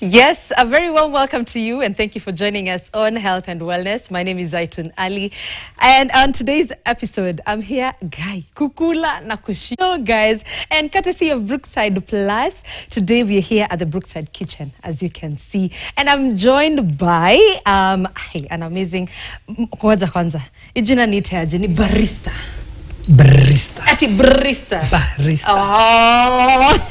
Yes, a very warm welcome to you and thank you for joining us on Health and Wellness. My name is Zaitun Ali and on today's episode, I'm here, kukula na kushio, guys, and courtesy of Brookside Plus. Today we're here at the Brookside kitchen, as you can see, and I'm joined by an amazing, kwanza, ijina nitaje ni barista. Barista. Oh.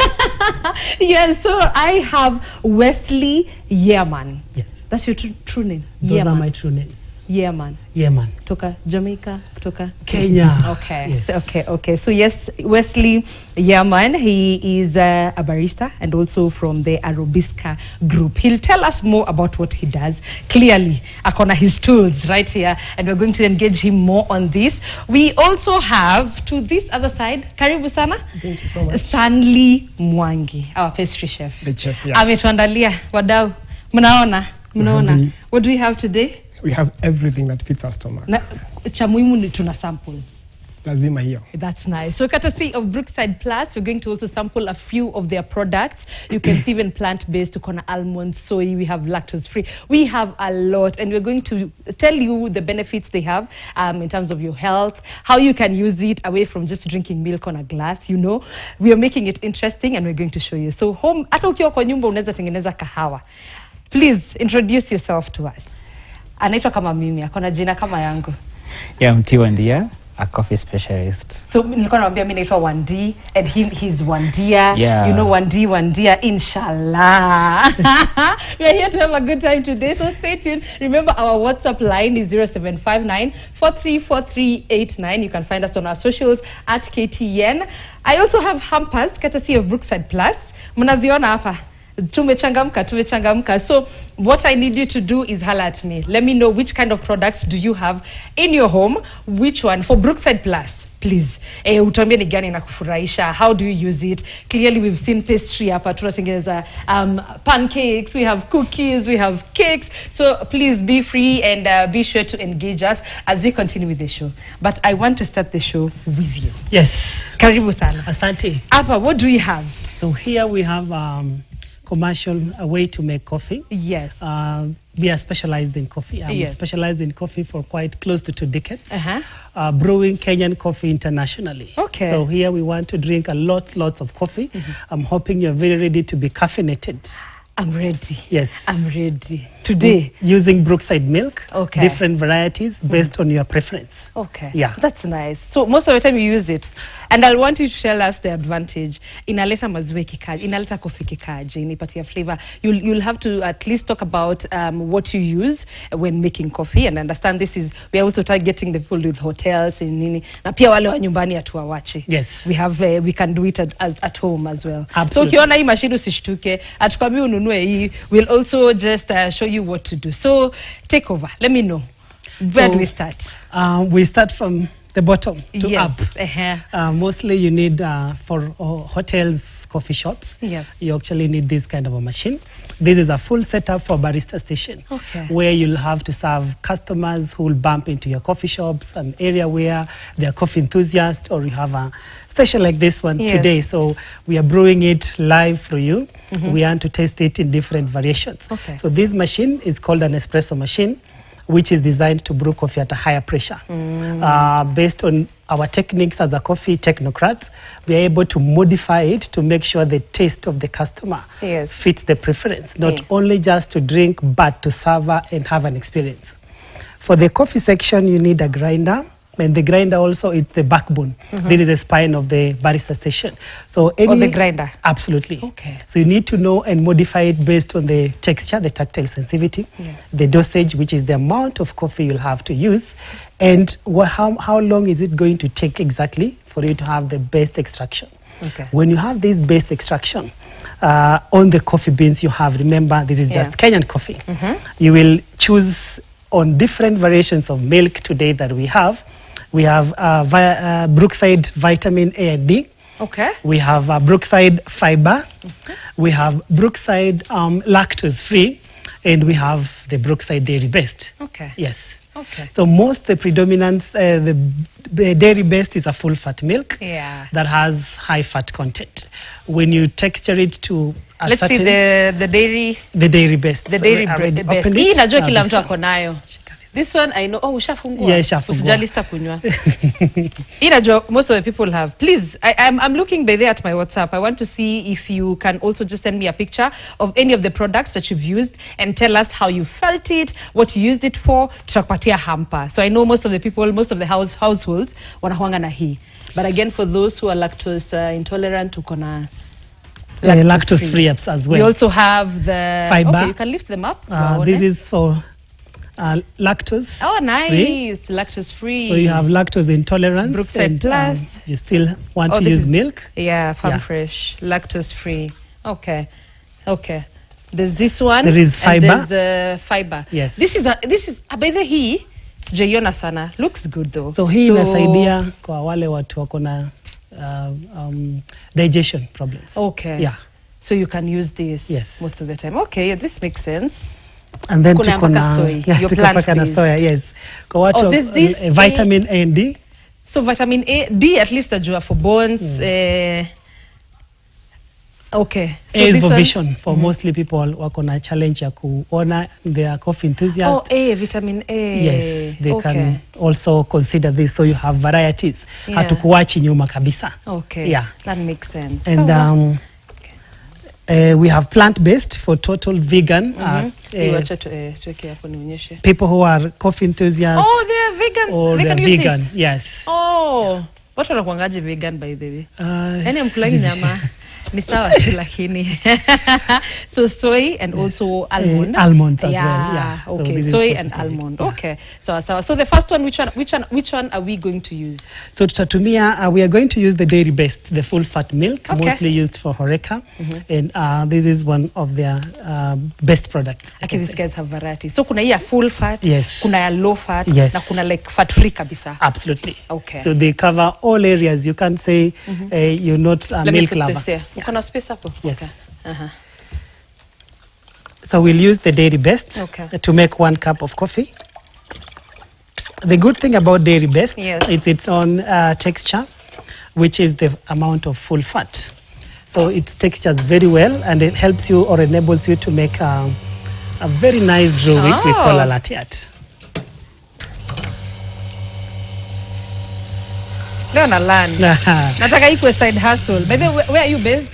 Yes, so I have Wesley Yearman. Yes. That's your true name? Those are my true names. Yearman. Toka Jamaica, toka Kenya. Okay. Yes. Okay. So yes, Wesley Yearman, he is a barista and also from the Arobisca group. He'll tell us more about what he does. Clearly, akona his tools right here, and we're going to engage him more on this. We also have to this other side, karibu sana. Thank you so much. Stanley Mwangi, our pastry chef. The chef, yeah. Ametuandalia wadau. Mnaona. What do we have today? We have everything that fits our stomach. Cha muhimu ni tuna sample. Lazima hiyo. That's nice. So courtesy of Brookside Plus, we're going to also sample a few of their products. You can see even plant-based, tukona almond, soy, we have lactose-free. We have a lot, and we're going to tell you the benefits they have in terms of your health, how you can use it away from just drinking milk on a glass, you know. We are making it interesting, and we're going to show you. So home, hata ukiwa kwa nyumba unaweza tengeneza kahawa. Please introduce yourself to us. Anaitwa kama mimi, akona jina kama yangu. Yeah, I'm Wandia, a coffee specialist. So nilikuwa naambia mimi naitwa Wandi and he's Wandia. Yeah. You know Wandia, inshallah. We are here to have a good time today, so stay tuned. Remember our WhatsApp line is 0759-434389. You can find us on our socials at KTN. I also have hampers courtesy of Brookside Plus. Mnaziona hapa. Tumechangamka. So what I need you to do is holler at me. Let me know which kind of products do you have in your home. Which one for Brookside Plus, please. Utuambie ni gani inakufurahisha. How do you use it? Clearly we've seen pastry hapa, tunatengeneza pancakes, we have cookies, we have cakes. So please be free and be sure to engage us as we continue with the show. But I want to start the show with you. Yes. Karibu sana. Asante. Apa, what do we have? So here we have commercial way to make coffee. Yes. We are specialized in coffee. I'm specialized in coffee for quite close to 2 decades. Brewing Kenyan coffee internationally. Okay. So here we want to drink lots of coffee. I'm hoping you're very ready to be caffeinated. I'm ready. Yes. I'm ready. Today? Using Brookside milk. Okay. Different varieties based on your preference. Okay. Yeah. That's nice. So most of the time you use it. And I'll want you to tell us the advantage. Inaleta maziwa kikaji, inaleta coffee kikaji, inipatia flavor. You'll have to at least talk about what you use when making coffee and understand this is, we are also targeting the people with hotels and nini. Na pia wale wa nyumbani atuawache. Yes. We can do it at home as well. Absolutely. So ukiona hii mashine usishtuke, atukwambia ununue hii, we'll also just show you what to do. So take over. Let me know. Where do we start? We start from the bottom to up. Mostly you need for hotels, coffee shops. Yes. You actually need this kind of a machine. This is a full setup for barista station. Okay. Where you'll have to serve customers who will bump into your coffee shops, an area where they are coffee enthusiasts, or you have a station like this one today. So we are brewing it live for you. We want to taste it in different variations. Okay. So this machine is called an espresso machine, which is designed to brew coffee at a higher pressure. Based on our techniques as a coffee technocrats, we are able to modify it to make sure the taste of the customer fits the preference, not only just to drink, but to savor and have an experience. For the coffee section, you need a grinder. And the grinder also is the backbone. This is the spine of the barista station. So the grinder? Absolutely. Okay. So you need to know and modify it based on the texture, the tactile sensitivity, the dosage, which is the amount of coffee you'll have to use, and how long is it going to take exactly for you to have the best extraction. Okay. When you have this best extraction, on the coffee beans you have, remember this is just Kenyan coffee. You will choose on different variations of milk today that we have. We have Brookside Vitamin A and D. Okay. We have Brookside Fiber. We have Brookside Lactose Free. And we have the Brookside Dairy Based. Okay. Yes. Okay. So the predominance, the dairy based is a full fat milk that has high fat content. When you texture it to Let's see the dairy. The dairy best. The dairy best. Hii najua kila mtu ako nayo. This one I know. Oh, ushafungua. Yeah, ushafungua. Usijalista kunywa. Hii najua most of the people have. Please, I'm looking by there at my WhatsApp. I want to see if you can also just send me a picture of any of the products that you've used and tell us how you felt it, what you used it for. Tutakupatia hamper. So I know most of the people, most of the households wanahuanga na hii. But again, for those who are lactose intolerant, tuko na lactose free apps as well. We also have the fiber. Okay, you can lift them up. This is for lactose. Oh, nice. Free. Lactose free. So you have lactose intolerance. Brookside Plus. You still want to use milk. Yeah, Farm Fresh. Lactose free. Okay. Okay. There's this one. There is fiber. And there's fiber. Yes. This is by the hii. Sijaiona sana. Looks good though. So hii inasaidia kwa wale watu wako na digestion problems. Okay. Yeah. So you can use this most of the time. Okay, yeah, this makes sense. And then tuko na soya, yes. Kwa watu vitamin A and D. So vitamin A, D at least ajua for bones. Okay. So A is for vision for mostly people wako na challenge ya kuona, they are coffee enthusiasts. Oh, A, vitamin A. Yes, they can also consider this, so you have varieties. Hatukuachi nyuma kabisa. Okay. Yeah. That makes sense. And we have plant-based for total vegan. People who are coffee enthusiasts. Oh, they are vegans. Or they can use vegan. This? Yes. Oh, what wanakuangaje vegan by the way? I'm playing nyama. Ni sawa lakini. So soy and also almond. Almonds as well. Yeah. Okay. So soy and almond. Yeah. Okay. So the first one, which one are we going to use? So tutatumia, we are going to use the dairy best, the full fat milk, mostly used for Horeca, and this is one of their best products. Okay, these guys have variety. So kuna ya full fat, kuna ya low fat, na kuna like fat free kabisa. Absolutely. Okay. So they cover all areas. You can't say you're not a milk lover. Kuna space hapo? Yes. Okay. So we'll use the dairy best to make 1 cup of coffee. The good thing about dairy best, it's its own texture, which is the amount of full fat. So it textures very well, and it helps you or enables you to make a very nice brew, which we call a latte art. Leo na learn. Nataka ikuwe side hustle. By the way, where are you based?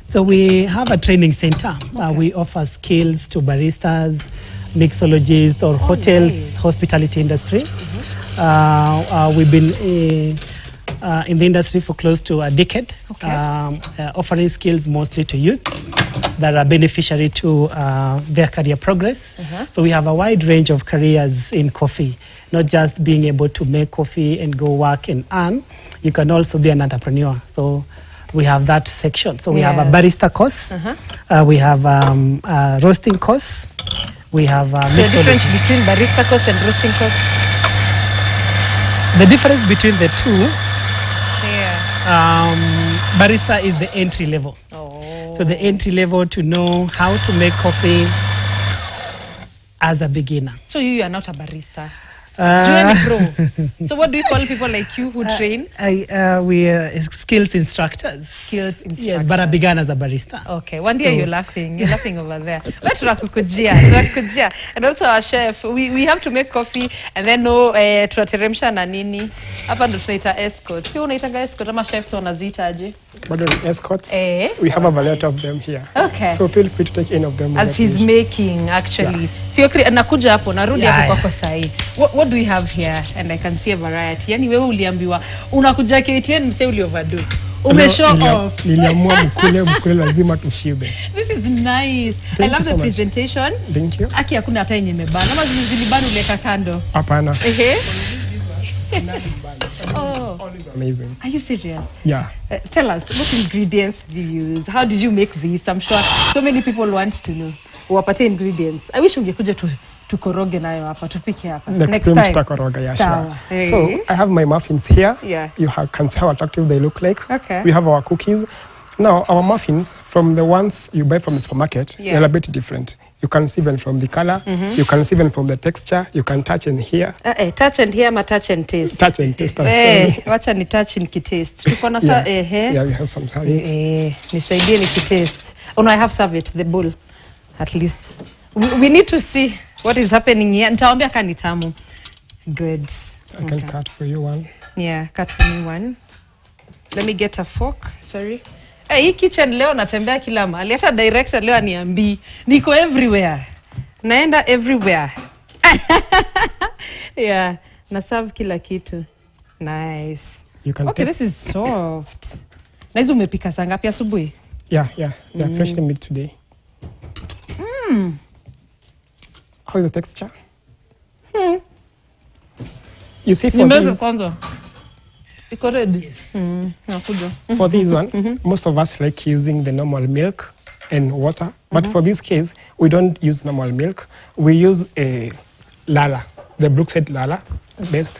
So we have a training center. We offer skills to baristas, mixologists, or hotels, hospitality industry. We've been in the industry for close to a decade, offering skills mostly to youth that are beneficiary to their career progress. So we have a wide range of careers in coffee, not just being able to make coffee and go work and earn. You can also be an entrepreneur. So we have that section. So we have a barista course. We have a roasting course. We have so the difference between barista course and roasting course? The difference between the two, barista is the entry level. So the entry level to know how to make coffee as a beginner. So you are not a barista? Pro. So what do you call people like you who train? We are skills instructors. Yes, but I began as a barista. Okay, one day you're laughing. You're laughing over there. Let's tunakukujia. And also our chef, we have to make coffee and then tunateremsha na nini. Hapa ndo tunaita escort. Pia unaitanga escort ama chefs wanaziita aje? Bado escorts. We have a variety of them here. Okay. So feel free to take any of them. As he's making actually. Sio nakuja hapo narudi hapo kwako sahi. What do we have here? And I can see a variety. Yani wewe uliambiwa unakuja KTN mse ulioverdo. Show off. Niliamua mkule lazima tushibe. This is nice. I love the presentation. Thank you. Aki hakuna hata yenye imebana. Ama zilibana uleka kando. Hapana. Oh, all is amazing. Are you serious? Yeah. Tell us, what ingredients did you use? How did you make this? I'm sure so many people want to know. Wapate ingredients. I wish ungekuja tukoroge nayo hapa, tupike hapa. Next time tutakoroga, yeah, sure. So I have my muffins here. You can see how attractive they look like. Okay. We have our cookies. Now our muffins, from the ones you buy from the supermarket, they're a bit different. You can see them from the color. You can see them from the texture. You can touch and hear. Touch and hear, ma touch and taste. Touch and taste. Wacha ni touch and kitaste. Tuko na yeah, we have some service. Nisaidie ni kitaste. Oh no, I have served it, the bowl, at least. We need to see what is happening here. Nitaambia kani tamu. Good. I can cut for you one. Yeah, cut for me one. Let me get a fork. Sorry. Hey, hii kitchen leo natembea kila mahali. Hata director leo aniambii. Niko everywhere. Naenda everywhere. Yeah. Na serve kila kitu. Nice. You can okay, taste. this is soft. Na hizo umepika saa ngapi asubuhi? Yeah. They're freshly made today. How is the texture? You see, for Nimeza these, kwanza. Iko ready? Nakuja. for this one, most of us like using the normal milk and water. But for this case, we don't use normal milk. We use a Lala, the Brookside Lala, best.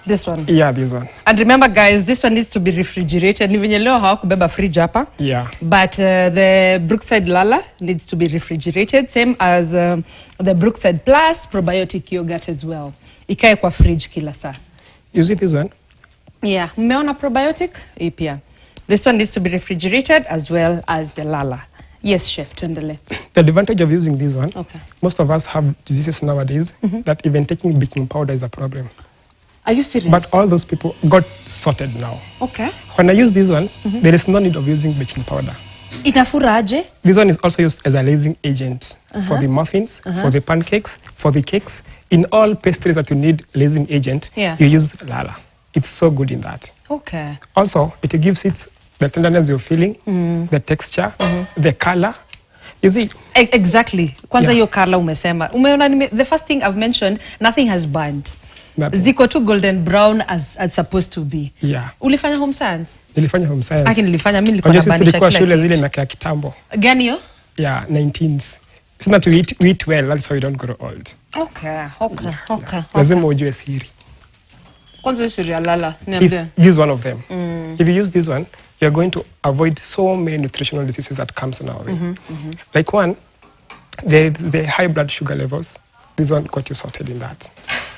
This one. Yeah, this one. And remember guys, this one needs to be refrigerated. Ni venye leo hawakubeba fridge hapa. Yeah. But the Brookside Lala needs to be refrigerated, same as the Brookside Plus probiotic yogurt as well. Ikae kwa fridge kila saa. You see this one? Yeah, mmeona probiotic? Hii pia. This one needs to be refrigerated as well as the Lala. Yes, chef, tuendelee. The advantage of using this one, Okay. most of us have diseases nowadays that even taking baking powder is a problem. Are you serious? But all those people got sorted now. Okay. When I use this one, there is no need of using baking powder. Inafura aje? This one is also used as a glazing agent for the muffins, for the pancakes, for the cakes. In all pastries that you need glazing agent, Yeah. you use Lala. It's so good in that. Okay. Also, it gives it the tenderness you're feeling, the texture, the color. You see, Exactly. Kwanza Yeah. hiyo color umesema. Umeona the first thing I've mentioned, nothing has burnt. nothing. Ziko tu golden brown as supposed to be. Yeah. Ulifanya home science? Nilifanya home science. Aki nilifanya mimi nilikuwa Unajua sisi nabanisha tulikuwa kila shule kitu. zile miaka ya kitambo. Gani hiyo? Yeah, 19s. It's not we eat well, that's why we don't grow old. Okay. Lazima ujue siri. Kwanza hiyo siri ya Lala. This Niambie. is one of them. If you use this one, you're going to avoid so many nutritional diseases that comes now. Like one, the high blood sugar levels. This one got you sorted in that.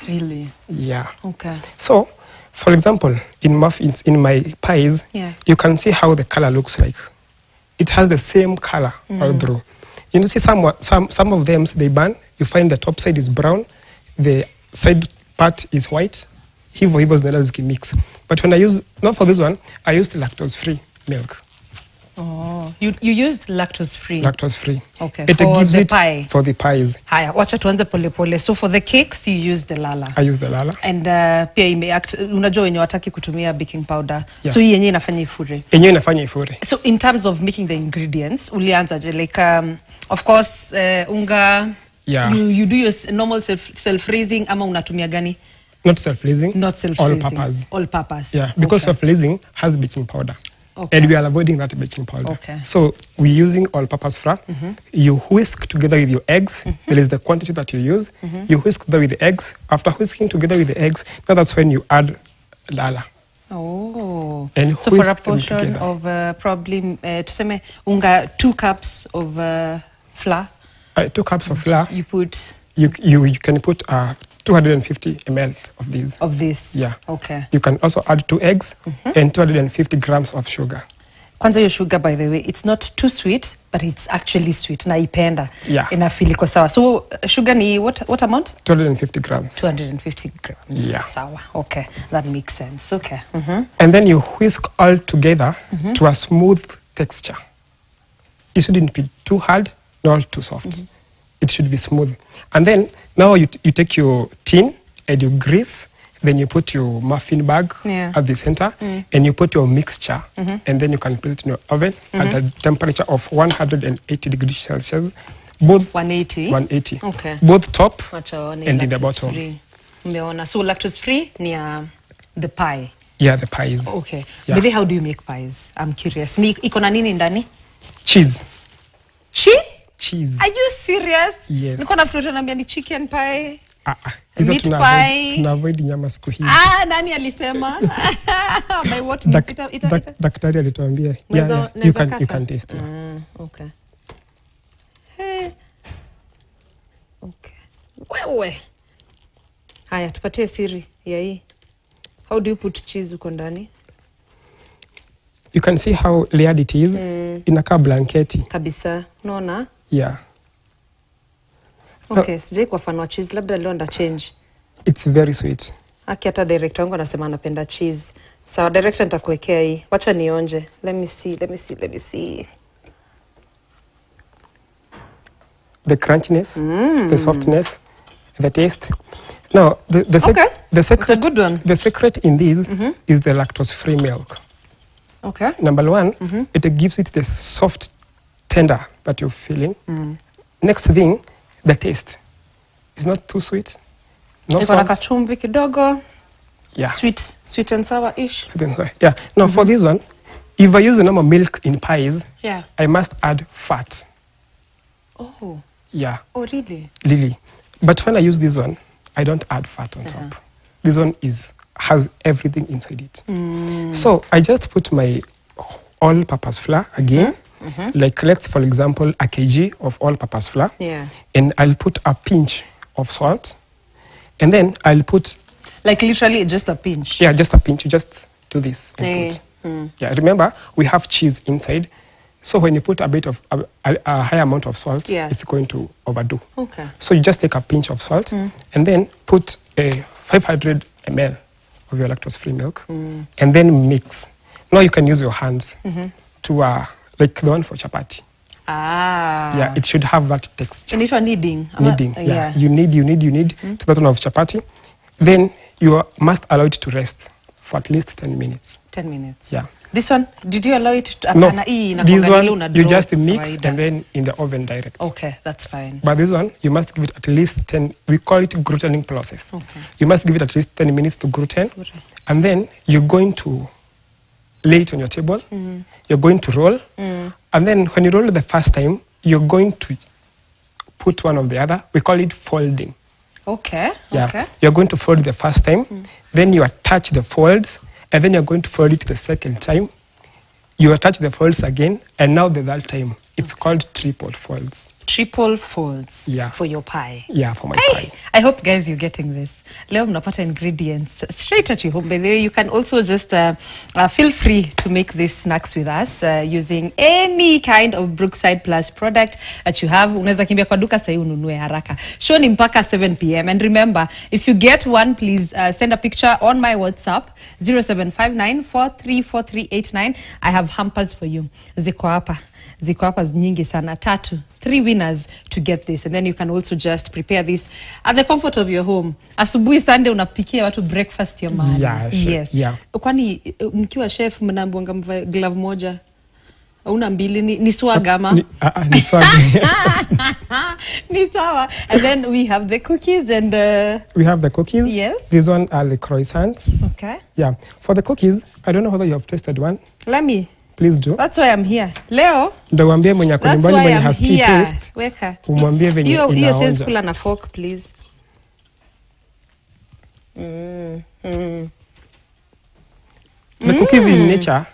Really? Yeah. Okay. So, for example, in muffins, in my pies, Yeah. you can see how the color looks like. It has the same color all through. You know, see some of them, they burn. You find the top side is brown, the side part is white. Hivyo zinaenda zikimix. But when I use, not for this one, I used lactose-free milk. Oh, you used lactose free. Lactose free. Okay. It For gives the it pie. for the pies. Haya, wacha tuanze pole pole. So for the cakes you use the Lala. I use the Lala. And pia unajua wenye wataki kutumia baking powder. Yeah. So hii yenyewe inafanya ifure. Yenyewe inafanya ifure. So in terms of making the ingredients, ulianza je like of course unga. Yeah. You do your normal self freezing ama unatumia gani? Not self-freezing. Not self All freezing. purpose. All purpose. Yeah, because okay. self-freezing has baking powder. Okay. And we are avoiding that baking powder. Okay. So we're using all-purpose flour. You whisk together with your eggs. There is the quantity that you use. You whisk together with the eggs. After whisking together with the eggs, now that's when you add Lala. Oh. And so for a whisk them portion together. of probably tuseme unga 2 cups of flour, 2 cups of flour. you put You can put 250 ml of these. of this. Yeah. Okay. You can also add 2 eggs and 250 grams of sugar. Kwanza your sugar, by the way, it's not too sweet, but it's actually sweet. Naipenda. Yeah. Inafeel iko sawa. So sugar ni what amount? 250 grams. 250 grams. Yeah. Sawa. Okay. That makes sense. Okay. And then you whisk all together to a smooth texture. It shouldn't be too hard, not too soft. It should be smooth. And then now you take your tin and you grease, then you put your muffin bag Yeah. at the center and you put your mixture and then you can put it in your oven at a temperature of 180 degrees Celsius. Both 180. 180. Okay. Both top Wacha waone and in the lactose bottom. free. Umeona. So lactose free ni the pie. Yeah, the pies. Okay. Yeah. But then how do you make pies? I'm curious. Ni iko na nini ndani? Cheese. Cheese. Are you serious? Yes. Niko na fruit anambia ni chicken pie. Hizo Meat tuna pie. avoid nyama siku hizi. Nani alisema? By what Dak- means dak- Daktari alituambia. Naweza You kata? can taste it. Okay. Hey. Okay. Wewe. Haya, tupatie siri ya hii. How do you put cheese uko ndani? You can see how layered it is. Inakaa blanketi. Kabisa. Unaona? Yeah. Okay, sijai kwa fan wa cheese, labda leo nda change. It's very sweet. Aki hata director wangu anasema anapenda cheese. Sawa, director nitakuwekea hii. Wacha nionje. Let me see. The crunchiness, the softness, the taste. Now, the secret, it's a good one. The secret in this is the lactose-free milk. Okay. Number one, it gives it the soft, tender that you're feeling. Next thing, the taste. It's not too sweet. No Iko na salt. kachumvi kidogo. Yeah. Sweet and sour-ish. Sweet and sour. Yeah. Now, for this one, if I use the normal milk in pies, Yeah. I must add fat. Oh. Yeah. Oh, really? Lily. But when I use this one, I don't add fat on top. This one has everything inside it. So I just put my all-purpose flour again. Like let's, for example, a kg of all-purpose flour. Yeah. And I'll put a pinch of salt. And then I'll put... Like literally just a pinch. Yeah, just a pinch. You just do this and put. Yeah, remember, we have cheese inside. So when you put a bit of a high amount of salt, it's going to overdo. Okay. So you just take a pinch of salt and then put a 500 ml of your lactose-free milk and then mix. Now you can use your hands to like the one for chapati. Ah. Yeah, it should have that texture. And if you're kneading. Kneading, yeah. You need to that one of chapati. Then you must allow it to rest for at least 10 minutes. 10 minutes. Yeah. This one, did you allow it to... No, this one, you just mix and then in the oven direct. Okay, that's fine. But this one, you must give it at least 10, we call it glutening process. Okay. You must give it at least 10 minutes to gluten. And then you're going to lay it on your table. You're going to roll. And then when you roll the first time, you're going to put one on the other. We call it folding. Okay, yeah. Okay. You're going to fold the first time. Then you attach the folds. And then you're going to fold it the second time. You attach the folds again, and now the third time. It's called triple folds. Triple folds. Yeah. For your pie. Yeah, for my pie. I hope, guys, you're getting this. Leo mnapata ingredients straight at your home. By the way, you can also just feel free to make these snacks with us using any kind of Brookside Plus product that you have. Unaweza kimbia kwa duka sahi ununue haraka. Show ni mpaka 7 p.m. And remember, if you get one, please send a picture on my WhatsApp 0759434389. I have hampers for you. Ziko hapa nyingi sana, 3 winners to get this, and then you can also just prepare this at the comfort of your home. Asubuhi Sunday unapikia watu breakfast ya maana. Yeah, sure. Yes. Yeah. Kwani mkiwa chef mnaambiwa mvae glove moja una mbili ni swaga ama ni swaga. Ni sawa. And then we have the cookies and we have the cookies. Yes. This one are the croissants. Okay. Yeah. For the cookies, I don't know whether you have tasted one. Let me. Please do. That's why I'm here. Leo. Ndio mwambie mwenye ako nyumbani mwenye hasikii taste. Weka. Umwambie venye inaonja. Hiyo says kula na fork, please. The cookies in nature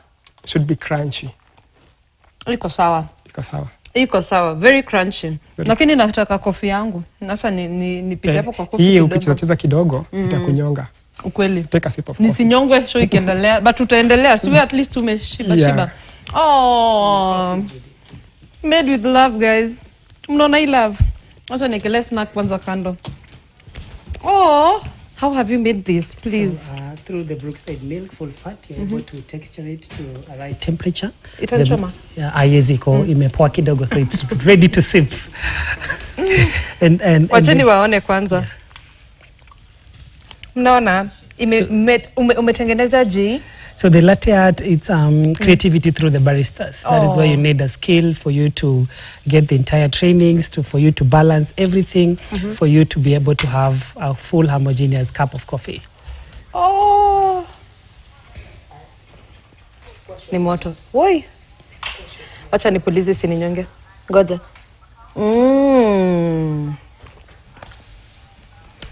should be crunchy. Iko sawa. Iko sawa. Very crunchy. Lakini nataka kofi yangu. Sasa nipite hapo kwa kofi kidogo. Hii ukicheza kidogo itakunyonga. Ukweli. Take a sip of coffee. Nisinyongwe show ikiendelea, but tutaendelea. So at least umeshiba. Oh. Made with love, guys. Mnaona hii love. Acha nikele snack kwanza kando. Oh, how have you made this, please? So, through the Brookside milk full fat, you're able to texture it to a right temperature. Itachoma. Yes, imepoa kidogo, so it's ready to sip. and wacheni waone kwanza. Mnaona umetengeneza je? So the latte art, it's creativity through the baristas. That is why you need a skill for you to get the entire trainings, for you to balance everything, for you to be able to have a full homogeneous cup of coffee. Oh, ni moto. Woi, wacha nipulize sininyonge. Ngoja.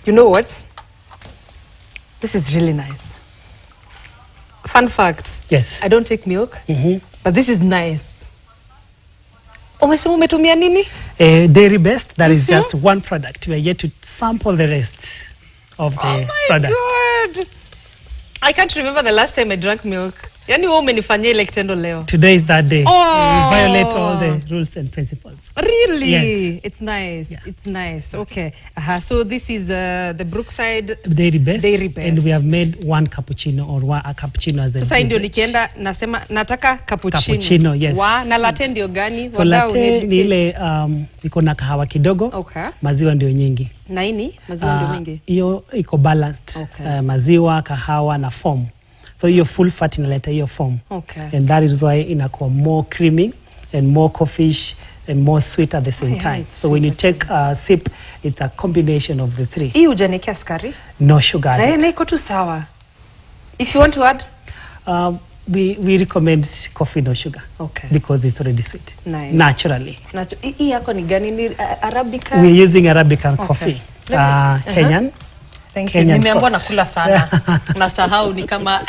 You know what? This is really nice. Fun fact. Yes. I don't take milk, but this is nice. Umesema umetumia nini? Dairy Best. That is just one product. We are yet to sample the rest of the product. Oh my God. I can't remember the last time I drank milk. Yani wewe umenifanyia ile kitendo leo. Today is that day. Oh. We violate all the rules and principles. Really? Yes. It's nice. Yeah. It's nice. Okay. So this is the Brookside Dairy best. Dairy best. And we have made one cappuccino or a cappuccino as the Sasa ndio nikienda nasema nataka cappuccino. Cappuccino, yes. Na latte ndio gani? So latte ni ile iko na kahawa kidogo. Okay. Maziwa ndio nyingi. Na nini? Maziwa ndio mingi. Hiyo iko balanced. Okay. Maziwa, kahawa na foam. So hiyo full fat inaleta hiyo foam. Okay. And that is why inakuwa more creamy and more coffee-ish and more sweet at the same time. So when you take a sip, it's a combination of the three. Hii hujanikia sukari? No sugar. Na iko tu sawa. If you want to add? We recommend coffee no sugar. Okay. Because it's already sweet. Nice. Naturally. Hii yako ni gani? Ni Arabica? We're using Arabican coffee. Kenyan. Thank you. Nimeambiwa nakula sana. Nasahau ni kama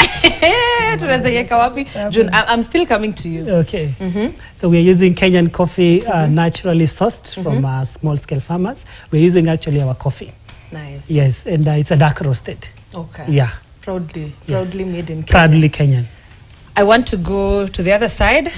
tunaweza yeka wapi? June, I'm still coming to you. Okay. So we are using Kenyan coffee naturally sourced from small scale farmers. We're using actually our coffee. Nice. Yes, and it's a dark roasted. Okay. Yeah. Proudly made in Kenya. Proudly Kenyan. I want to go to the other side.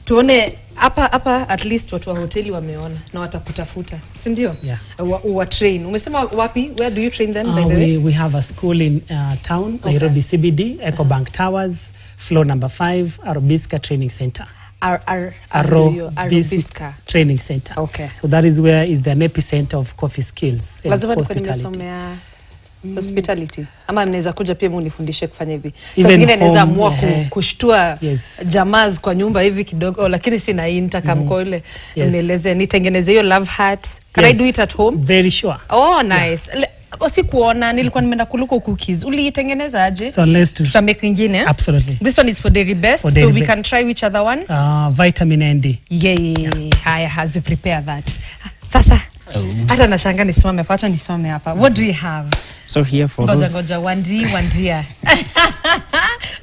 Tuone hapa at least watu wa hoteli wameona na watakutafuta. Si ndio? Yeah. Wa train. Umesema wapi? Where do you train them by the way? We have a school in town, Nairobi CBD, Ecobank Towers, floor number 5, Arobisca Training Center. Arobisca Training Center. Okay. So that is where is the epicenter of coffee skills and lazima hospitality. Hospitality. Ama mnaweza kuja pia munifundishe kufanya hivi. Wengine naweza amua kushtua jamaz kwa nyumba hivi kidogo lakini sina kama ile nieleze nitengeneze hiyo love heart. Can I do it at home? Very sure. Oh nice. Sikuona nilikuwa nimeenda kuluko cookies. Uliitengeneza aje? So let's do. Tutamake nyingine. Absolutely. This one is for dairy best, so we can try which other one? Vitamin ND. Haya, has you prepare that. Sasa hata nashanga nisimame hapa. What do you have? So here for Goja wandia.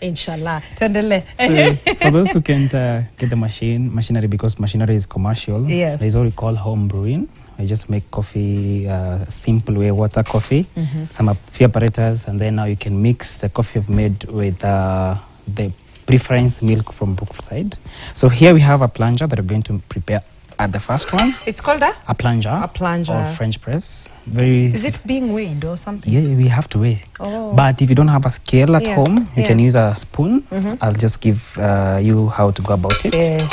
Inshallah. Tuendelee. So for those who can't get the machinery because machinery is commercial, there's what we call home brewing. We just make coffee simple way, water coffee, some few apparatus, and then now you can mix the coffee you've made with the preference milk from Brookside. So here we have a plunger that we're going to prepare at the first one. It's called a plunger. A plunger. Or French press. Is it being weighed or something? Yeah, we have to weigh. Oh. But if you don't have a scale at home, you can use a spoon. I'll just give you how to go about it. Yeah.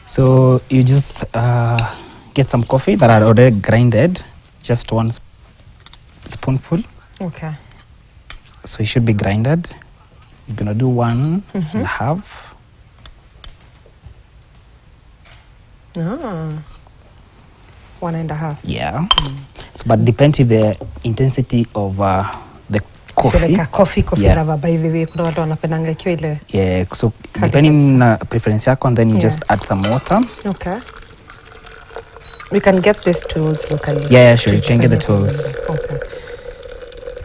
So you just get some coffee that are already grinded, just one spoonful. Okay. So it should be grinded. You're gonna do 1 and a half. Ah. 1 and a half. Yeah. So, but depends on the intensity of the coffee. Coffee lover, by the way. Kuna watu wanapendanga ikiwa ile. Yeah. So depending on preference yako, and then you just add some water. Okay. We can get these tools locally. Yeah, sure. You can get the tools. Okay.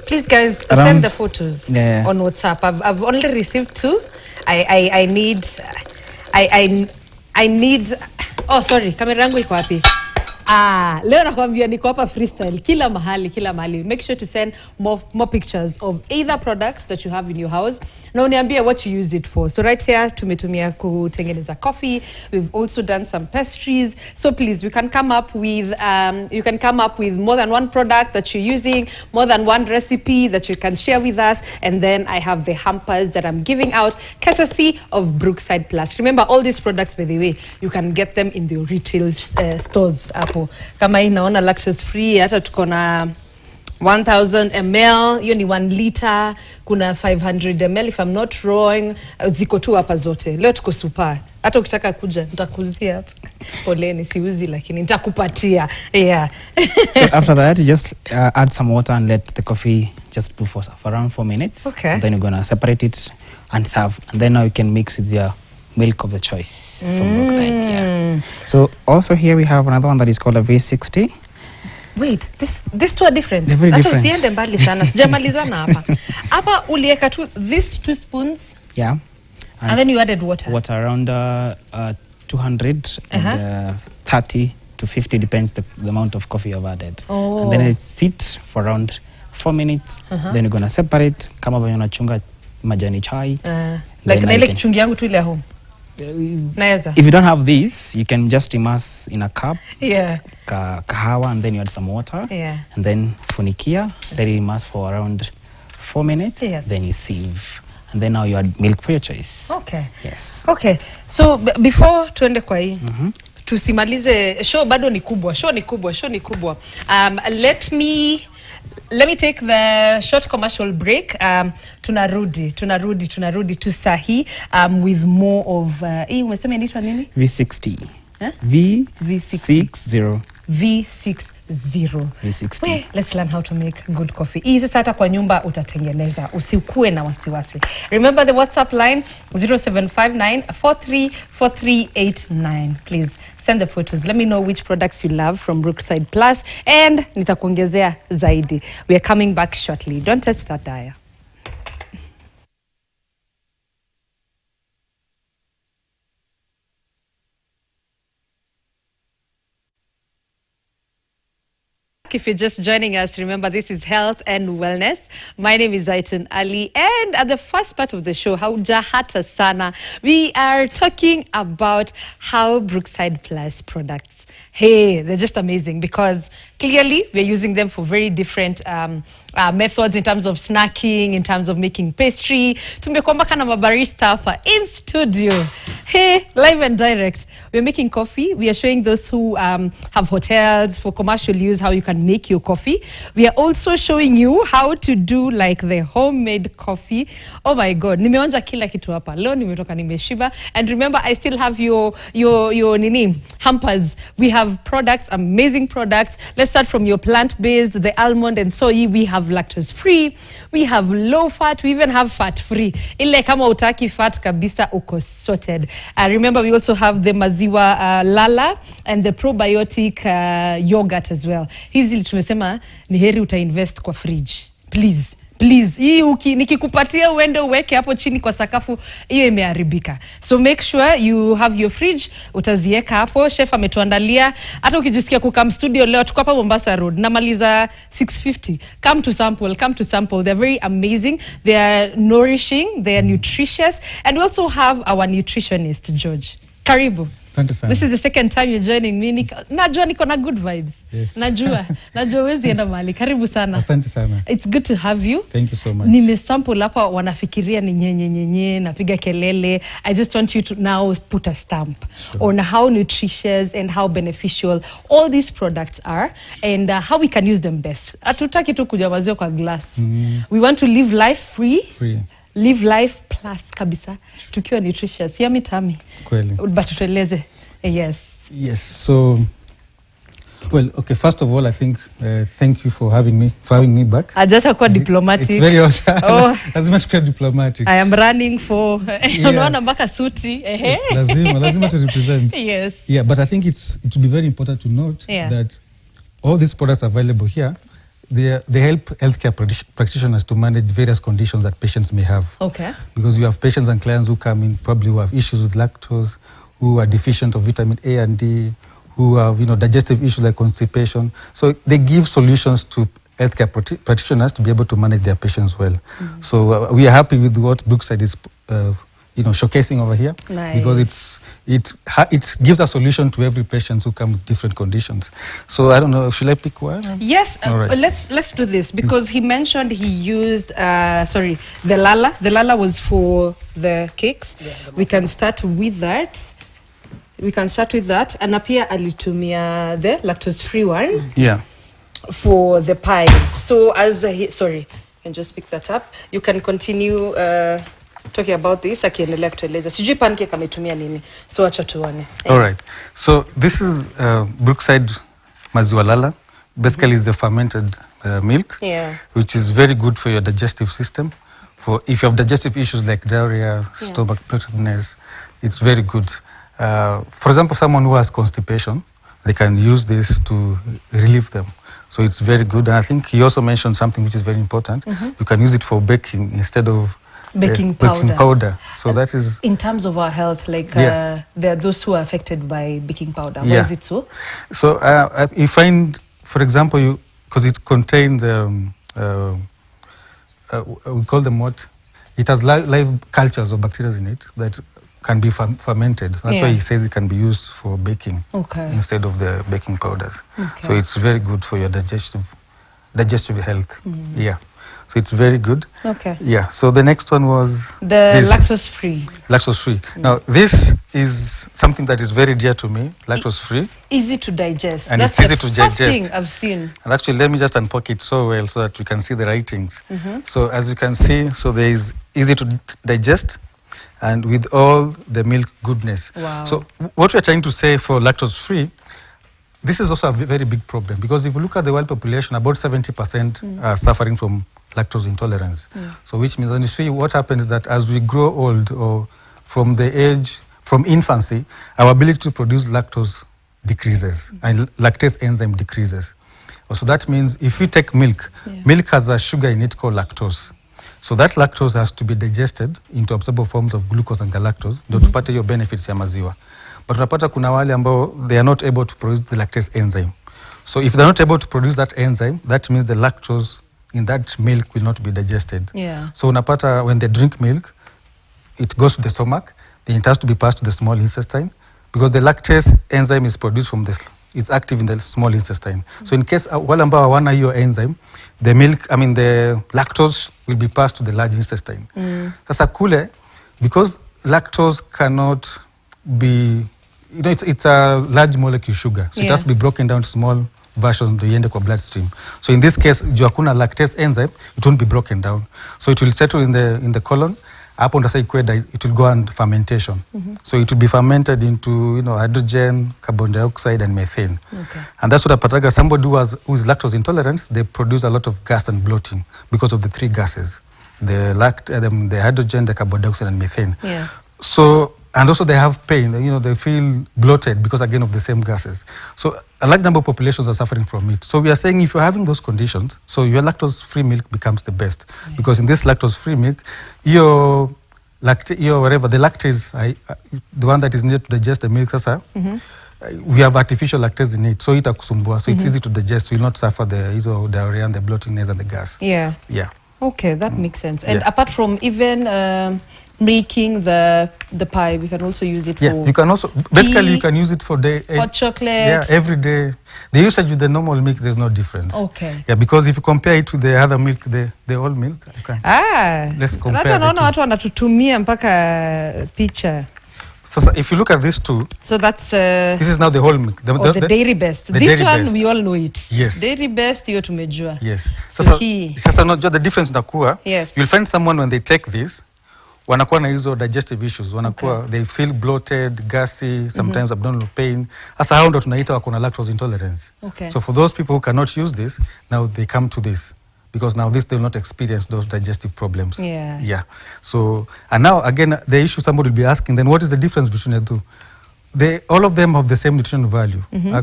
Please, guys, send the photos on WhatsApp. I've only received 2. I need. Oh, sorry. Kamera yangu iko wapi? Leo nakwambia niko hapa freestyle kila mahali. Make sure to send more pictures of either products that you have in your house. Na uniambie what you use it for. So right here tumetumia kutengeneza coffee. We've also done some pastries. So please, we can come up with you can come up with more than one product that you're using, more than one recipe that you can share with us, and then I have the hampers that I'm giving out courtesy of Brookside Plus. Remember, all these products, by the way, you can get them in the retail stores hapo. Kama hii naona lactose free, hata tuko na 1000 ml, hiyo ni 1 liter, kuna 500 ml if I'm not wrong, ziko tu hapa zote. Leo tuko super. Hata ukitaka kuja nitakuzia hapa. Poleni siuzi lakini nitakupatia. Yeah. So after that you just add some water and let the coffee just brew for around 4 minutes. Okay. And then you're going to separate it and serve. And then now you can mix with your milk of the choice from Brookside. Yeah. So also here we have another one that is called a V60. Wait, these two are different. They're very different. Usiende mbali sana. Sijamalizana hapa. Hapa ulieka tu these 2 spoons. Yeah. And then you added water. Water around 230 to 50 depends the amount of coffee you've added. Oh. And then it sits for around 4 minutes. Then you're going to separate. Kama vile unachunga majani chai. Like na ile kichungi yangu tu ile home. If you don't have this, you can just immerse in a cup. Yeah. Kahawa, and then you add some water. Yeah. And then funikia, let it immerse for around 4 minutes. Yes. Then you sieve. And then now you add milk for your choice. Okay. Yes. Okay. So before tuende kwa hii, tusimalize, show bado ni kubwa. Show ni kubwa. Let me take the short commercial break. Tunarudi tu sahi with more of umesema inaitwa nini? V60. Huh? V60. V60. Wait, let's learn how to make good coffee. Hii sasa hata kwa nyumba utatengeneza. Usikue na wasiwasi. Remember the WhatsApp line 0759434389. Please send the photos. Let me know which products you love from Brookside Plus and nitakuongezea zaidi. We are coming back shortly. Don't touch that dial. If you're just joining us, remember this is Health and Wellness. My name is Zaitun Ali, and at the first part of the show, haujahata sana, we are talking about how Brookside Plus products, hey, they're just amazing because clearly we're using them for very different methods in terms of snacking, in terms of making pastry. Tumekwamba kana mabarista hapa in studio. Hey, live and direct. We're making coffee. We are showing those who have hotels for commercial use how you can make your coffee. We are also showing you how to do like the homemade coffee. Oh my God, nimeonja kila kitu hapa. Leo nimetoka nimeshiba. And remember, I still have your nini hampers. We have products, amazing products. Let's start from your plant-based, the almond and soy. We have lactose-free. We have low-fat. We even have fat-free. Ile kama utaki fat kabisa uko sorted. Remember, we also have the maziwa lala and the probiotic yogurt as well. Hizi tumesema ni heri utainvest kwa fridge. Please. Hii nikikupatia uende uweke hapo chini kwa sakafu, hiyo imeharibika. So make sure you have your fridge, utazieka hapo. Chef ametuandalia. Hata ukijisikia kukam studio leo, tuko hapa Mombasa Road. Namaliza 6:50. Come to sample. They're very amazing. They are nourishing, they are nutritious. And we also have our nutritionist, George. Karibu. This is the second time you're joining me. Najua niko na good vibes. Yes. Najua wezi enda mahali. Karibu sana. Asante sana. It's good to have you. Thank you so much. Nimesample hapa wanafikiria ni nyenye napiga kelele. I just want you to now put a stamp on how nutritious and how beneficial all these products are and how we can use them best. Hatutaki tu kujamazia kwa glass. We want to live life free. Live life plus kabisa tukiwa nutritious. Yummy tummy. Kweli. But tueleze. Yes. So well, okay, first of all, I think thank you for having me back. Ajata kwa diplomatic. It's very awesome. Oh. Lazima tukue diplomatic. I am running for unaona mpaka suti. Lazima to represent. Yes. Yeah, but I think it would be very important to note that all these products available here, they help healthcare practitioners to manage various conditions that patients may have. Okay. Because you have patients and clients who come in probably who have issues with lactose, who are deficient of vitamin A and D, who have digestive issues like constipation. So they give solutions to healthcare practitioners to be able to manage their patients well. So we are happy with what Brookside is showcasing over here. Nice. Because it gives a solution to every patient who come with different conditions. So I don't know, should I pick one? Yes, right. Let's do this because he mentioned he used the lala. The lala was for the cakes. Yeah, we can start with that. And apia alitumia the lactose-free one. Yeah. For the pies. So sorry, can just pick that up. You can continue talking about this. Akiendelea kutueleza. Sijui pancake ametumia nini. So acha tuone. All right. So this is Brookside maziwa lala. Basically it's the fermented milk. Yeah. Which is very good for your digestive system. For if you have digestive issues like diarrhea, stomach bloatiness, it's very good. For example, someone who has constipation, they can use this to relieve them. So it's very good. And I think he also mentioned something which is very important. You can use it for baking instead of baking powder. So that is... In terms of our health, like there are those who are affected by baking powder. Why is it so? So you find, for example, because it contains, we call them what? it has live cultures of bacteria in it that can be fermented. So that's why he says it can be used for baking instead of the baking powders. So it's very good for your digestive health. Yeah. So it's very good. Yeah. So the next one was the lactose free. Lactose free. Now this is something that is very dear to me. Lactose free. Easy to digest. And that's it's easy to digest. Thing I've seen. And actually, let me just unpack it so well so that we can see the writings. So as you can see, so there is easy to digest, and with all the milk goodness. Wow. So what we're trying to say for lactose free. This is also a very big problem because if you look at the world population, about 70% are suffering from lactose intolerance. So which means, and you see what happens is that as we grow old or from infancy, our ability to produce lactose decreases and lactase enzyme decreases. So that means if you take milk, milk has a sugar in it called lactose. So that lactose has to be digested into absorbable forms of glucose and galactose ndio tupate hiyo benefits ya maziwa. But unapata kuna wale ambao they are not able to produce the lactase enzyme. So if they're not able to produce that enzyme, that means the lactose in that milk will not be digested. So unapata when they drink milk, it goes to the stomach, then it has to be passed to the small intestine because the lactase enzyme is produced from this. It's active in the small intestine. So in case wale ambao hawana hiyo enzyme, the lactose will be passed to the large intestine. Sasa kule, because lactose cannot be, it's a large molecule sugar, so it has to be broken down to small versions ndio iende kwa bloodstream. So in this case, juu hakuna lactase enzyme, it won't be broken down. So it will settle in the colon. Hapo ndo it will go on fermentation. So it will be fermented into hydrogen, carbon dioxide, and methane. And that's what apataga somebody who is lactose intolerant, they produce a lot of gas and bloating because of the three gases, the hydrogen, the carbon dioxide, and methane. So and also they have pain, they feel bloated because again of the same gases. So a large number of populations are suffering from it. So we are saying if you're having those conditions, so your lactose-free milk becomes the best. Because in this lactose-free milk, the lactase, the one that is needed to digest the milk, we have artificial lactase in it. So itakusumbua. So it's easy to digest. You will not suffer the diarrhea and the bloatingness and the gas. Yeah. Okay, that makes sense. And Yeah. apart from even making the pie, we can also use it for you can also basically you can use it for hot chocolate. Yeah, every day. The usage with the normal milk, there's no difference. Okay. Yeah, because if you compare it with the other milk, the whole milk, okay. Let's compare. Naona watu wanatutumia mpaka picha. So if you look at these two, so that's this is now the whole milk. The Dairy Best. This Dairy one Best. we all know it. Yes. Dairy Best hiyo tumejua. Yes. So the difference inakuwa, you'll find someone when they take this, wanakuwa na hizo digestive issues, wanakuwa they feel bloated, gassy, sometimes abdominal pain. Sasa hao ndo tunaita wako na lactose intolerance. So for those people who cannot use this, now they come to this because now this they will not experience those digestive problems. So and now again the issue somebody will be asking, then what is the difference between the two? All of them have the same nutritional value.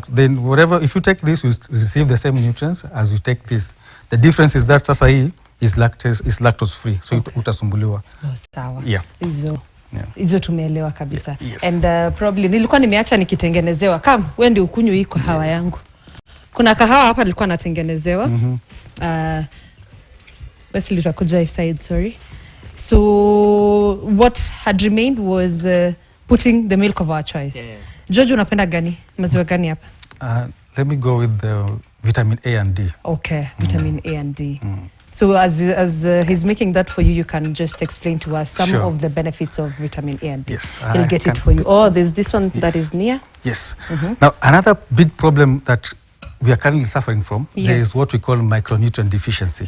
Then if you take this, you receive the same nutrients as you take this. The difference is that sasa hii is lactose free, so utasumbuliwa. Sawa. Hizo tumeelewa kabisa. And probably nilikuwa nimeacha nikitengenezewa kama wewe ndio ukunywa hii kahawa yangu. Kuna kahawa hapa nilikuwa natengenezewa. Wesley utakuja side, sorry. So what had remained was putting the milk of our choice. George, unapenda gani? Maziwa gani hapa? Let me go with the vitamin A and D. Okay, vitamin A and D. So as he's making that for you, you can just explain to us some of the benefits of vitamin A and D. Yes. He'll get it for you. Oh, there's this one that is near. Yes. Now, another big problem that we are currently suffering from, there is what we call micronutrient deficiency.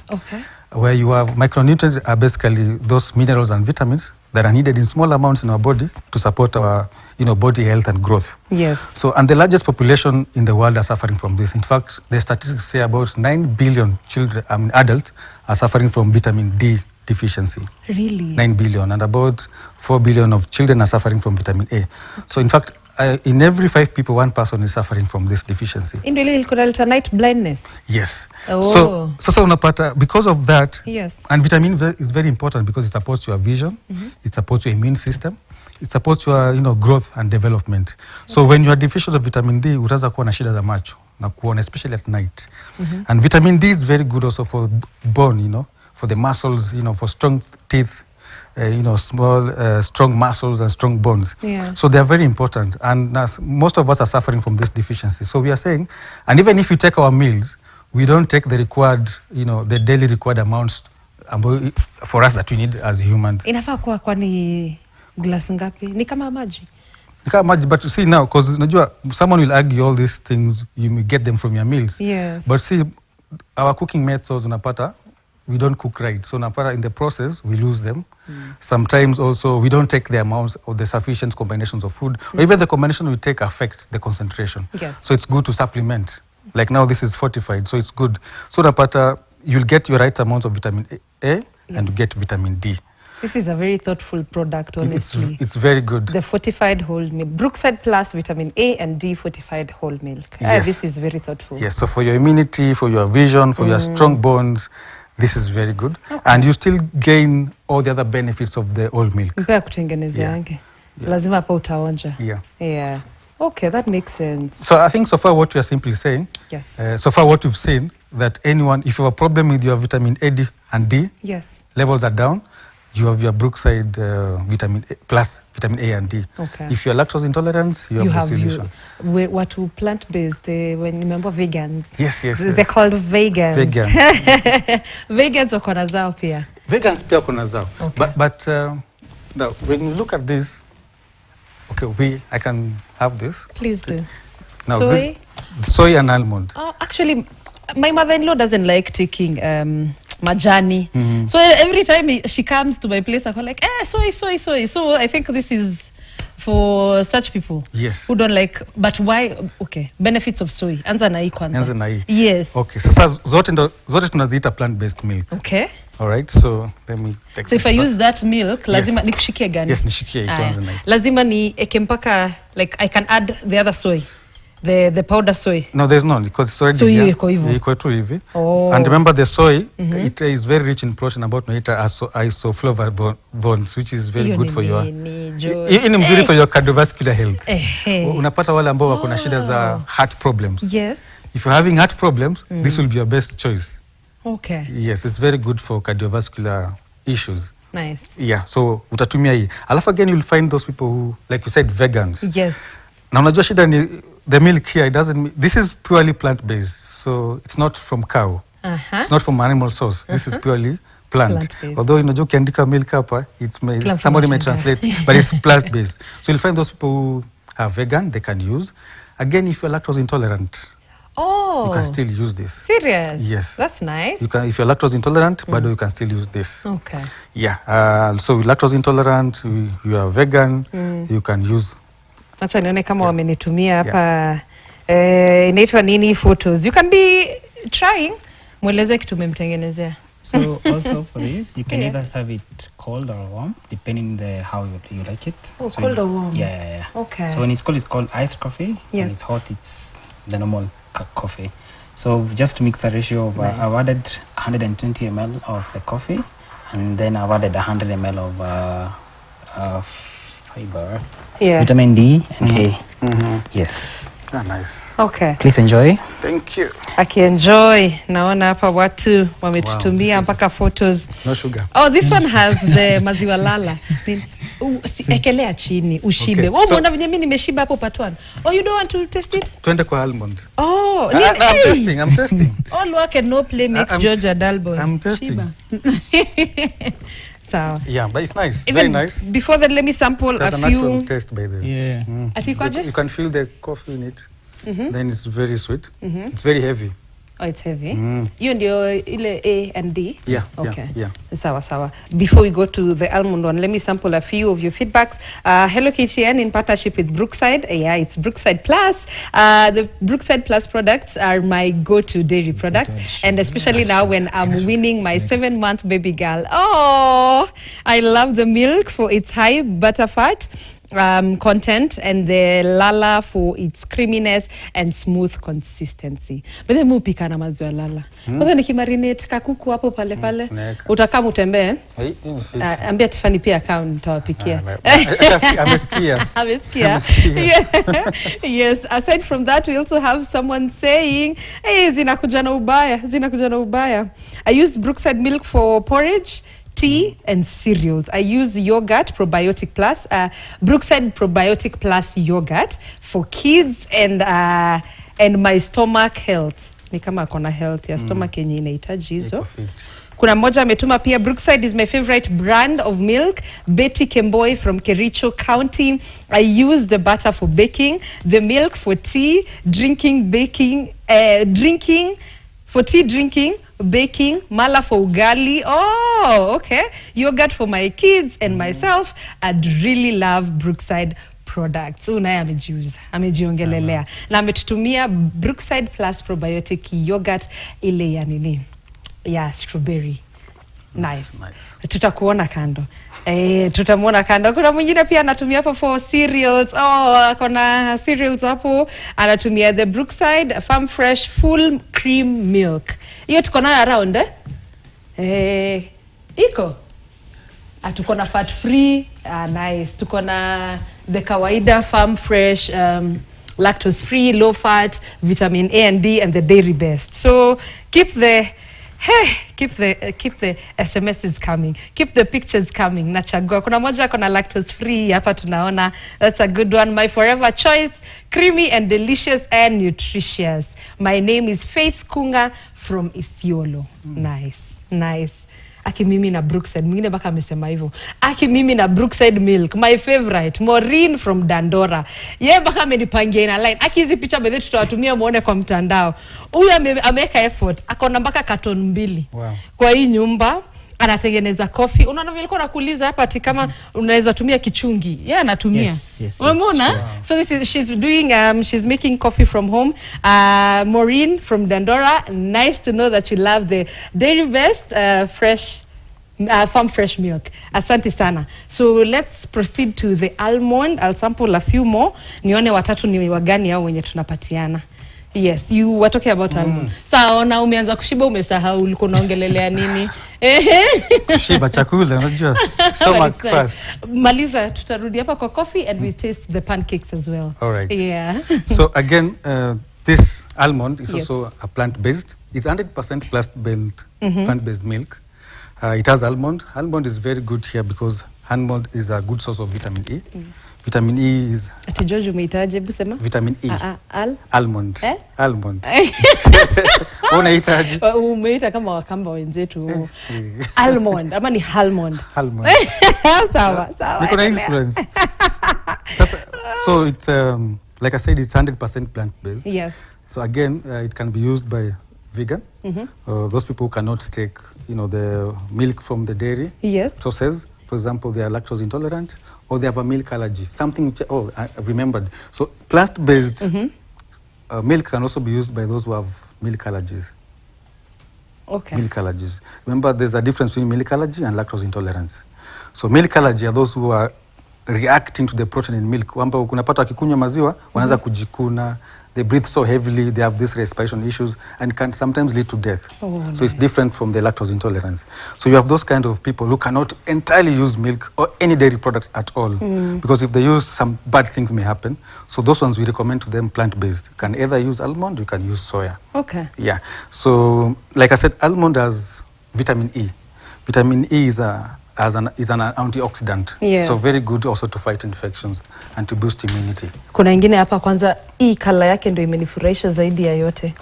Where you have micronutrients are basically those minerals and vitamins that are needed in small amounts in our body to support our body health and growth. So and the largest population in the world are suffering from this. In fact, the statistics say about 9 billion adults are suffering from vitamin D deficiency. Really? 9 billion, and about 4 billion of children are suffering from vitamin A. So in fact, in every 5 people, 1 person is suffering from this deficiency. In really night blindness? Yes. So unapata, because of that, and vitamin is very important because it supports your vision, it supports your immune system, it supports your growth and development. So when you are deficient of vitamin D, utaanza kuwa na shida za macho na kuona, especially at night. And vitamin D is very good also for bone, for the muscles, for strong teeth. small, strong muscles and strong bones. Yeah. So they are very important. And most of us are suffering from this deficiency. So we are saying, and even if we take our meals, we don't take the required, the daily required amounts for us that we need as humans. Inafaa kuwa kwani glass ngapi? Ni kama maji? Ni kama maji, but see now, because someone will argue all these things, you may get them from your meals. Yes. But see, our cooking methods, we don't cook right. So in the process, we lose them. Sometimes also, we don't take the amounts or the sufficient combinations of food. Or even the combination we take affect the concentration. Yes. So it's good to supplement. Like now, this is fortified, so it's good. So you'll get your right amount of vitamin A and you get vitamin D. This is a very thoughtful product, honestly. It's very good. The fortified whole milk. Brookside Plus vitamin A and D fortified whole milk. Yes. This is very thoughtful. Yes, so for your immunity, for your vision, for your strong bones, this is very good. Okay. And you still gain all the other benefits of the whole milk. Mpea kutengeneza yange. Lazima hapa utaonja. Yeah. Okay, that makes sense. So I think so far what we are simply saying, yes. So far what we've seen, that anyone, if you have a problem with your vitamin A and D, yes, levels are down, you have your Brookside vitamin A plus vitamin A and D. Okay. If you're lactose intolerant, you have the solution. What plant-based, when you remember vegans. Yes. They're called vegans. Vegans wako na zao pia. Vegans pia wako na zao. Okay. But now, when you look at this, okay, I can have this. Please do. Now, soy? Soy and almond. Oh, actually, my mother-in-law doesn't like taking majani. So every time she comes to my place, I'm like, soy. So I think this is for such people. Yes. Who don't like, but why? Okay, benefits of soy. Anza na hii kwanza. Anza na hii. Yes. Okay, sasa zote tunaziita plant-based milk. Okay. All right, so let me take So if I use that milk, lazima nikushikie gani? Yes, nishikie tuanze na hii. Lazima ni mpaka, like I can add the other soy. The powder soy. No, there's none because it's already here. So iko tu hivi. Oh. And remember the soy, it is very rich in protein, about isoflavones, which is very good for your mzuri for your cardiovascular health. Unapata wale ambao wako na shida za heart problems. Yes. If you're having heart problems, this will be your best choice. Okay. Yes, it's very good for cardiovascular issues. Nice. Yeah, so utatumia hii. Alafu again, you'll find those people who, like you said, vegans. Yes. Na unajua shida ni the milk here, this is purely plant-based, so it's not from cow. It's not from animal source. This is purely plant. Although unajua ukiandika milk hapa, somebody may translate, but it's plant-based. So you'll find those people who are vegan, they can use. Again, if you're lactose intolerant, you can still use this. Serious? Yes. That's nice. You can, if you're lactose intolerant, but you can still use this. Okay. Yeah. So lactose intolerant, you are vegan, you can use. Acha nione kama wamenitumia hapa inaitwa nini photos. You can be trying. Mweleze kitu umemtengenezea. So also for this, you can either serve it cold or warm, depending how you like it. Oh, so cold or warm? Yeah. Okay. So when it's called iced coffee. Yeah. When it's hot, it's the normal coffee. So just to mix the ratio of, I've added 120 ml of the coffee, and then I've added 100 ml of fiber, vitamin D and A. Yes. Nice. Okay. Please enjoy. Thank you. Akienjoy. Naona hapa watu wametutumia mpaka photos. No sugar. Oh, this one has the maziwa lala. Ekelea chini, ushibe. Wewe unaona venye mimi nimeshiba hapo part 1. Oh, you don't want to test it? Twende kwa almond. Oh, I'm testing. All work and no play makes George a dull boy. I'm testing. Sawa. Yeah, but it's nice. Even very nice. Before that, let me sample a few. Natural taste by the way. Yeah. You can feel the coffee in it. Then it's very sweet. It's very heavy. Oh, it's heavy. You ndio ile A and D? Yeah. Okay. Yeah. Sawa. Before we go to the almond one, let me sample a few of your feedbacks. Hello KTN in partnership with Brookside. Yeah, it's Brookside Plus. The Brookside Plus products are my go-to dairy products. And especially now when I'm winning my 7-month baby girl. Oh, I love the milk for its high butter fat content and the lala for its creaminess and smooth consistency. But then mupika na maziwa lala. Kwanza nikimarinate kakuku hapo pale. Utakaa mutembee. Ambia Tiffany pia account nitawapikia. Amesikia. Yes, aside from that we also have someone saying, "Hey, zinakuja na ubaya." I used Brookside milk for porridge, tea, and cereals. I use yogurt, Probiotic Plus, Brookside Probiotic Plus yogurt for kids and my stomach health. Ni kama kona health ya stomach yenye inahitaji hizo. Kuna mmoja ametuma pia, Brookside is my favorite brand of milk. Betty Kemboy from Kericho County. I use the butter for baking, the milk for tea, drinking, baking, for tea, drinking, baking, mala for ugali. Oh, okay. Yogurt for my kids and myself. I'd really love Brookside products. Unaye amejiongelelea. Na ametutumia Brookside Plus Probiotic yogurt ile ya nini? Yeah, strawberry. Nice. Tutakuona kando. Tutamuona kando. Kuna mwingine pia anatumia hapo for cereals. Kuna cereals hapo. Anatumia the Brookside Farm Fresh Full Cream Milk. Hiyo tuko nayo around iko. Tuko na fat free. Nice. Tuko na the kawaida Farm Fresh lactose free, low fat, vitamin A and D, and the dairy best. So keep the SMSs coming. Keep the pictures coming. Nachagua. Kuna moja kona lactose free. Hapa tunaona. That's a good one. My forever choice. Creamy and delicious and nutritious. My name is Faith Kunga from Isiolo. Nice. Aki mimi na Brookside. Mwingine baka amesema hivyo. Aki mimi na Brookside milk. My favorite. Maureen from Dandora. Ye baka amenipangia ina line. Aki hizi picha bedhe tutawatumia muone kwa mtandao. Huyu ameweka effort. Akona mpaka carton 2. Wow. Kwa hii nyumba anatengeneza coffee. Unaona nilikuwa nakuuliza hapa ati kama unaweza tumia kichungi. Yeye anatumia. Yes. Umeona? Wow. So this is she's doing she's making coffee from home. Maureen from Dandora. Nice to know that you love the dairy best fresh farm fresh milk. Asante sana. So let's proceed to the almond. I'll sample a few more. Nione watatu ni wagani hao wenye tunapatiana. Yes, you were talking about almond. Sawa, na umeanza kushiba, umesahau ulikuwa unaongelelea nini? Kushiba chakula unajua. Stomach first. Maliza, tutarudi hapa kwa coffee and we taste the pancakes as well. All right. Yeah. So again, this almond is also a plant-based. It's 100% plant-based milk. It has almond. Almond is very good here because almond is a good source of vitamin E. Vitamin E is... Ati George umeitaje hebu sema? Vitamin E. Almond. Almond. Unaitaje? Umeita kama wakamba wenzetu. Almond. Ama ni almond. Almond. Sawa. Niko na influence. So it's, like I said, it's 100% plant-based. Yes. So again, it can be used by vegan. Those people who cannot take, the milk from the dairy sources. For example, they are lactose intolerant or they have a milk allergy. I remembered. So plant-based milk can also be used by those who have milk allergies. Okay. Milk allergies. Remember, there's a difference between milk allergy and lactose intolerance. So milk allergy are those who are reacting to the protein in milk. Wamba kunapata wakikunywa maziwa, wanaanza kujikuna. They breathe so heavily, they have these respiration issues, and can sometimes lead to death. So it's different from the lactose intolerance. So you have those kind of people who cannot entirely use milk or any dairy products at all, because if they use, some bad things may happen. So those ones we recommend to them plant-based. You can either use almond, you can use soya. Okay. Yeah. So like I said, almond has vitamin E. Vitamin E is an antioxidant. Yes. So very good also to fight infections and to boost immunity. Kuna ingine hapa kwanza, hii color yake ndio imenifurahisha zaidi ya yote.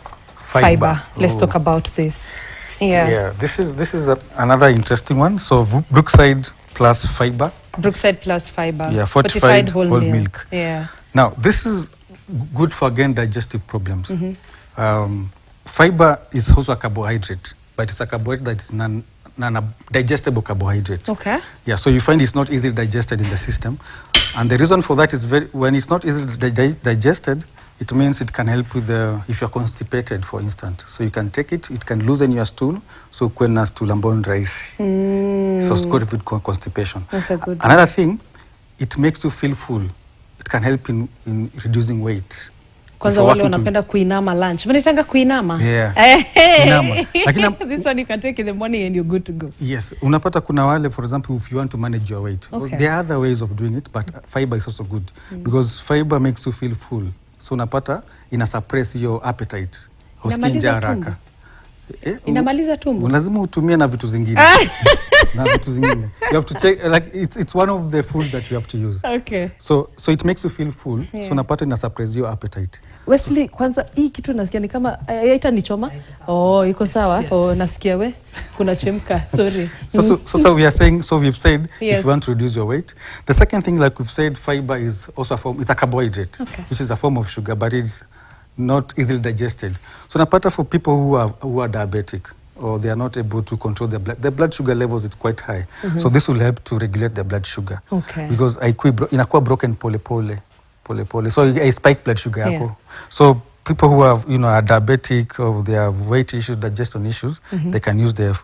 Fiber. Let's talk about this. Yeah. This is another interesting one. So Brookside Plus Fiber. Brookside Plus Fiber. Yeah, fortified whole milk. Yeah. Now, this is good for, again, digestive problems. Fiber is also a carbohydrate, but it's a carbohydrate that is non-digestible carbohydrate. Okay. Yeah, so you find it's not easily digested in the system. And the reason for that is when it's not easily digested, it means it can help with if you're constipated, for instance. So you can take it, it can loosen your stool, so kwena stool ambon rice. So it's good with constipation. That's a good one. Another thing, it makes you feel full. It can help in reducing weight. Kwanza wale wanapenda kuinama lunch. Mnaitanga kuinama? Yeah. Kuinama. This one you can take in the morning and you're good to go. Yes. Unapata kuna wale, for example, if you want to manage your weight. Okay. There are other ways of doing it, but fiber is also good. Because fiber makes you feel full. So unapata ina suppress your appetite. Hausikii njaa haraka. Inamaliza tumbo. Lazima utumie na vitu zingine. Na vitu zingine. You have to check, like it's one of the foods that you have to use. Okay. So it makes you feel full. Yeah. So unapata ina suppress your appetite. Wesley, kwanza hii kitu nasikia ni kama yaita ni choma. Oh, iko sawa. Yes. Oh, nasikia we. Kuna chemka. Sorry. So we are saying, so we've said, yes, if you want to reduce your weight. The second thing, like we've said, fiber is also a form, it's a carbohydrate, okay, which is a form of sugar, but it's not easily digested. So napata for people who are diabetic, or they are not able to control their blood sugar levels, it's quite high. So this will help to regulate their blood sugar. Okay. Because inakuwa broken pole pole. So I spike blood sugar yako. Yeah. So people who have, are diabetic, or they have weight issues, digestion issues, they can use the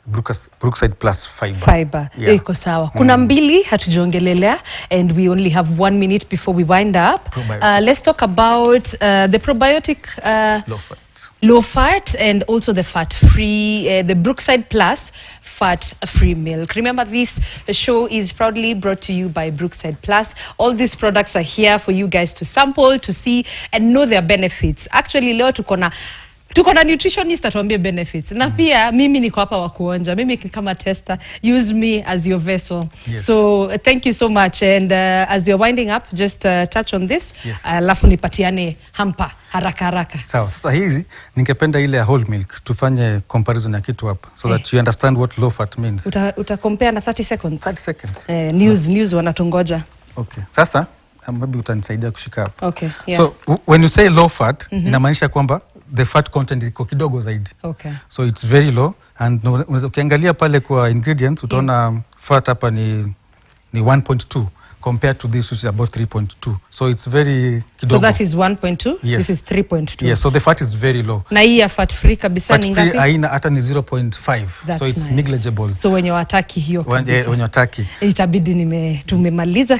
Brookside Plus fiber. Yeah. Iko sawa. Kuna mbili hatujongelelea, and we only have 1 minute before we wind up. Let's talk about the probiotic low fat and also the fat free, the Brookside Plus fat free milk. Remember, this show is proudly brought to you by Brookside Plus. All these products are here for you guys to sample, to see and know their benefits. Actually leo tuko na nutritionist atuambie benefits. Na pia mimi niko hapa wa kuonja. Mimi kama tester, use me as your vessel. Yes. So thank you so much, and as you're winding up, just touch on this. Yes. Alafu nipatiane hampa haraka. Sawa. Sasa hizi ningependa ile whole milk tufanye comparison ya kitu hapa, so that you understand what low fat means. Uta compare na 30 seconds. 30 seconds. News wanatungoja. Okay. Sasa maybe utanisaidia kushika hapa. Okay. Yeah. So when you say low fat, inamaanisha kwamba the fat content iko kidogo zaidi. Okay. So it's very low, and ukiangalia pale kwa ingredients utaona fat hapa ni 1.2 compared to this, which is about 3.2. So it's very kidogo. So that is 1.2. Yes. This is 3.2. Yes, so the fat is very low. Na hii ya fat free kabisa ni ngapi? Fat free haina hata ni 0.5. So it's nice. Negligible. So wenye wataki hiyo kabisa. Wenye wataki. Itabidi tumemaliza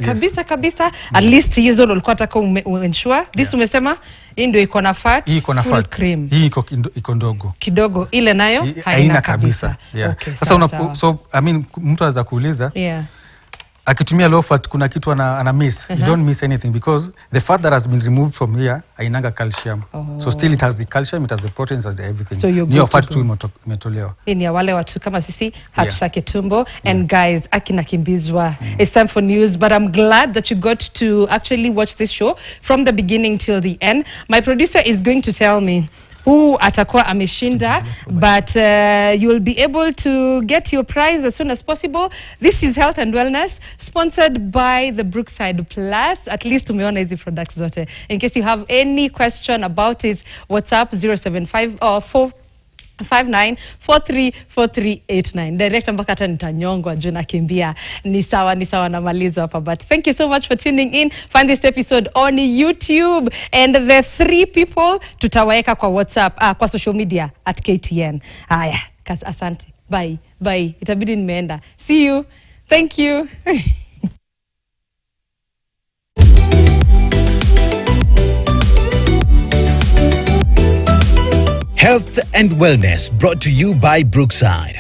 kabisa. At least hizo ndio ulikuwa unataka ensure. This umesema hii ndio iko na fat. Hii iko na fat. Cream. Hii iko ndogo. Kidogo, ile nayo haina kabisa. Yeah. Okay, sasa so I mean mtu anaweza kuuliza. Yeah. Akitumia low fat kuna kitu ana miss. You don't miss anything, because the fat that has been removed from here hainanga calcium. So still it has the calcium, it has the proteins, it has the everything. So your fat tu imetolewa. Ni ya wale watu kama sisi hatutaki tumbo. And guys, akina kimbizwa. It's time for news, but I'm glad that you got to actually watch this show from the beginning till the end. My producer is going to tell me who atakuwa ameshinda, but you'll be able to get your prize as soon as possible. This is Health and Wellness, sponsored by the Brookside Plus. At least umeona hizi products zote. In case you have any question about it, WhatsApp 07559434389. Direct mpaka hata nitanyongwa juu nakimbia. Ni sawa na malizo hapa. But thank you so much for tuning in. Find this episode on YouTube, and the 3 people tutawaeka kwa WhatsApp, kwa social media at KTN. Haya, asante. Bye. Itabidi nimeenda. See you. Thank you. Health and Wellness, brought to you by Brookside.